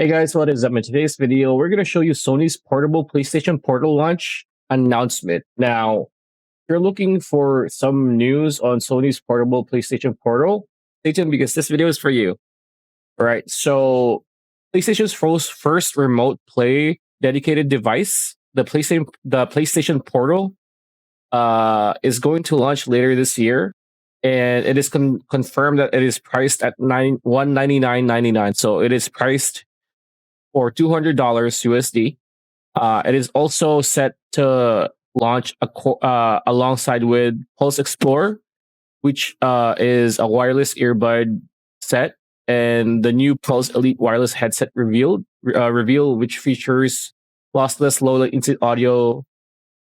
Hey guys, what is up? In today's video, we're going to show you Sony's portable PlayStation Portal launch announcement. Now, if you're looking for some news on Sony's portable PlayStation Portal, stay tuned because this video is for you. All right, so PlayStation's first remote play dedicated device, the PlayStation Portal, is going to launch later this year, and it is confirmed that it is priced at $199.99. So it is priced for $200 USD. It is also set to launch alongside with Pulse Explorer, which is a wireless earbud set, and the new Pulse Elite wireless headset reveal, which features lossless low latency audio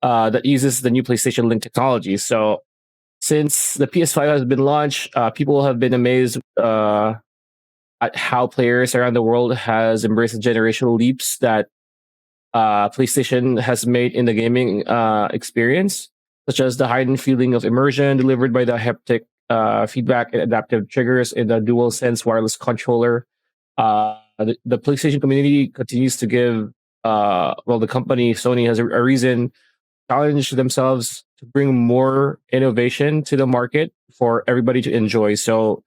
that uses the new PlayStation Link technology. So, since the PS5 has been launched, people have been amazed at how players around the world has embraced the generational leaps that PlayStation has made in the gaming experience, such as the heightened feeling of immersion delivered by the haptic feedback and adaptive triggers in the DualSense wireless controller. The PlayStation community continues to give, the company Sony has a reason to challenge themselves to bring more innovation to the market for everybody to enjoy. So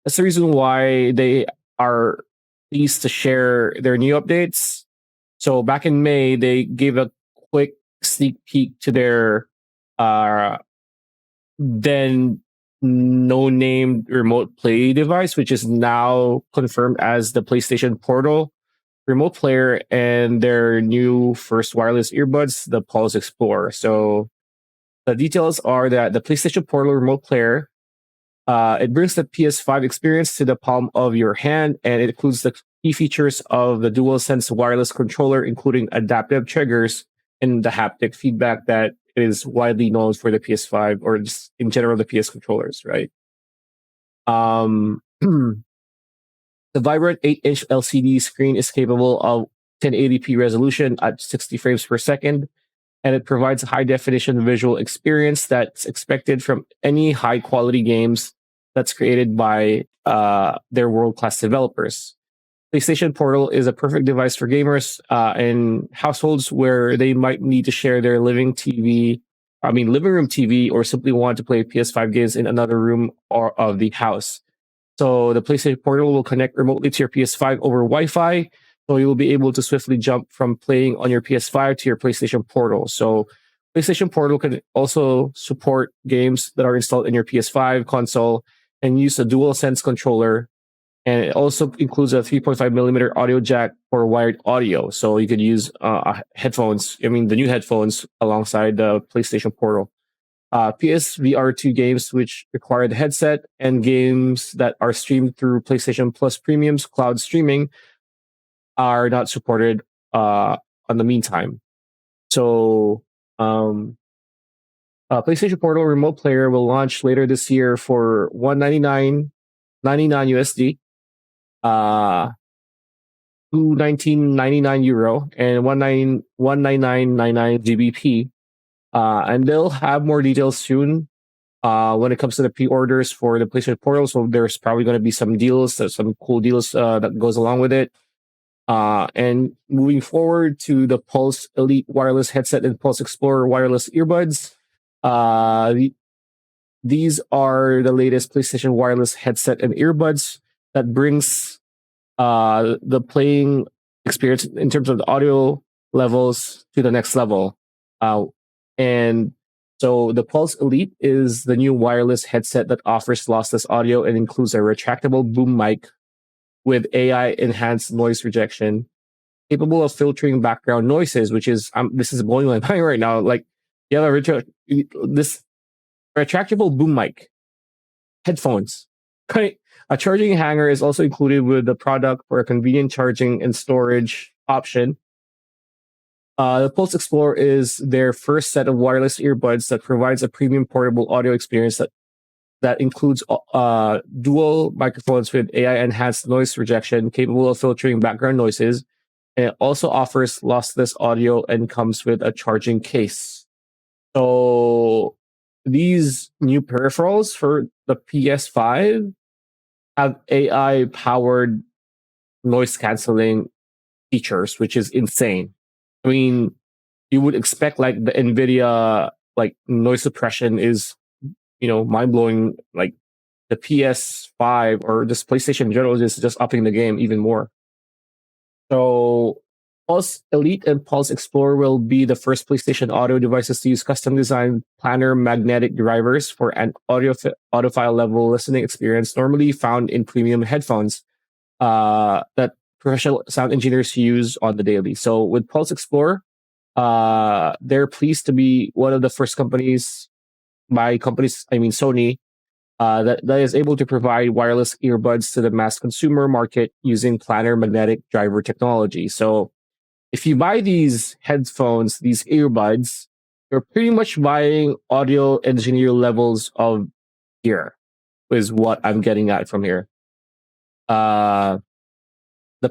that's the reason why they are pleased to share their new updates. So back in May, they gave a quick sneak peek to their then no-name remote play device, which is now confirmed as the PlayStation Portal remote player, and their new first wireless earbuds, the Pulse Explorer. So the details are that the PlayStation Portal remote player, it brings the PS5 experience to the palm of your hand, and it includes the key features of the DualSense wireless controller, including adaptive triggers and the haptic feedback that is widely known for the PS5 or just in general the PS controllers, right? The vibrant 8-inch LCD screen is capable of 1080p resolution at 60 frames per second, and it provides a high definition visual experience that's expected from any high quality games that's created by their world class developers. PlayStation Portal is a perfect device for gamers in households where they might need to share their living room TV, or simply want to play PS5 games in another room or of the house. So the PlayStation Portal will connect remotely to your PS5 over Wi-Fi, so you will be able to swiftly jump from playing on your PS5 to your PlayStation Portal. So PlayStation Portal can also support games that are installed in your PS5 console and use a DualSense controller. And it also includes a 3.5 millimeter audio jack for wired audio. So you could use the new headphones alongside the PlayStation Portal. PSVR2 games, which require the headset, and games that are streamed through PlayStation Plus Premium's cloud streaming are not supported on the meantime. So, PlayStation Portal Remote Player will launch later this year for $199.99 USD, €219.99, and 199.99 GBP. And they'll have more details soon when it comes to the pre-orders for the PlayStation Portal. So there's probably going to be some cool deals that goes along with it. And moving forward to the Pulse Elite wireless headset and Pulse Explorer wireless earbuds. These are the latest PlayStation wireless headset and earbuds that brings the playing experience in terms of the audio levels to the next level. And so the Pulse Elite is the new wireless headset that offers lossless audio and includes a retractable boom mic with AI enhanced noise rejection, capable of filtering background noises, which is this is blowing my mind right now. Like, you have this retractable boom mic, headphones, right? A charging hanger is also included with the product for a convenient charging and storage option. The Pulse Explorer is their first set of wireless earbuds that provides a premium portable audio experience that includes dual microphones with AI enhanced noise rejection, capable of filtering background noises. And it also offers lossless audio and comes with a charging case. So these new peripherals for the PS5 have AI powered noise canceling features, which is insane. I mean, you would expect like the Nvidia like noise suppression is mind blowing. Like the PS5 or just PlayStation in general is just upping the game even more. So Pulse Elite and Pulse Explorer will be the first PlayStation audio devices to use custom designed planar magnetic drivers for an audiophile level listening experience normally found in premium headphones that professional sound engineers use on the daily. So with Pulse Explorer, they're pleased to be one of the first companies, by companies, I mean Sony, that is able to provide wireless earbuds to the mass consumer market using planar magnetic driver technology. So if you buy these headphones, these earbuds, you're pretty much buying audio engineer levels of gear, is what I'm getting at from here. The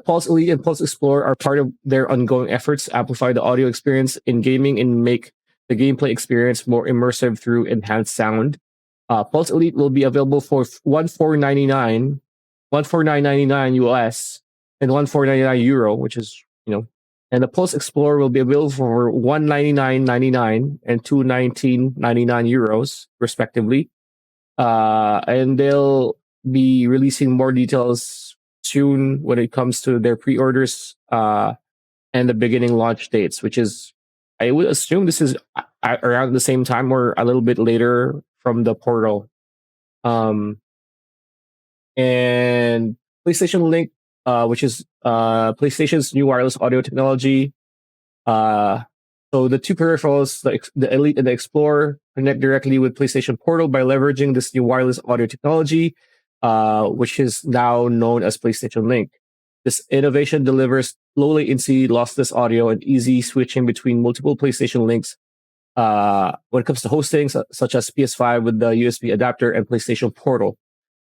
Pulse Elite and Pulse Explorer are part of their ongoing efforts to amplify the audio experience in gaming and make the gameplay experience more immersive through enhanced sound. Pulse Elite will be available for $149.99 US, and €149, which is, and the Pulse Explorer will be available for €199.99 and €219.99 respectively. And they'll be releasing more details soon when it comes to their pre-orders and the beginning launch dates, which is, I would assume this is around the same time or a little bit later from the portal. And PlayStation Link, which is PlayStation's new wireless audio technology. So the two peripherals, the Elite and the Explorer, connect directly with PlayStation Portal by leveraging this new wireless audio technology, which is now known as PlayStation Link. This innovation delivers low latency, lossless audio and easy switching between multiple PlayStation Links when it comes to hosting, such as PS5 with the USB adapter and PlayStation Portal.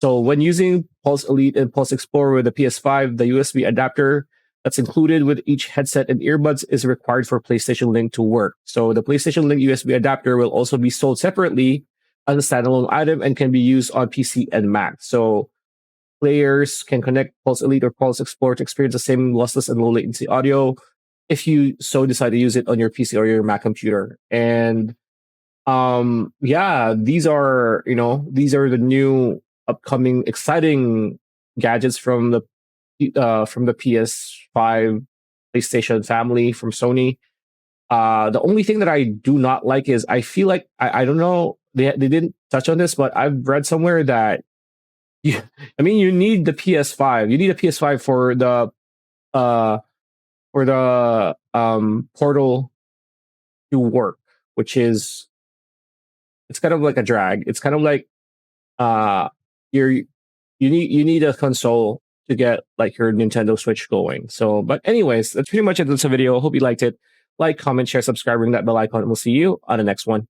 So when using Pulse Elite and Pulse Explorer with the PS5, the USB adapter that's included with each headset and earbuds is required for PlayStation Link to work. So the PlayStation Link USB adapter will also be sold separately as a standalone item and can be used on PC and Mac. So players can connect Pulse Elite or Pulse Explorer to experience the same lossless and low latency audio if you so decide to use it on your PC or your Mac computer. And these are the new upcoming exciting gadgets from the PS5 PlayStation family from Sony. The only thing that I do not like is I feel like I don't know, they didn't touch on this, but I've read somewhere that you need the PS5. You need a PS5 for the portal to work, which is, it's kind of like a drag. It's kind of like you need a console to get like your Nintendo Switch going. So, but anyways, that's pretty much it. That's a video. Hope you liked it. Like, comment, share, subscribe, ring that bell icon, and we'll see you on the next one.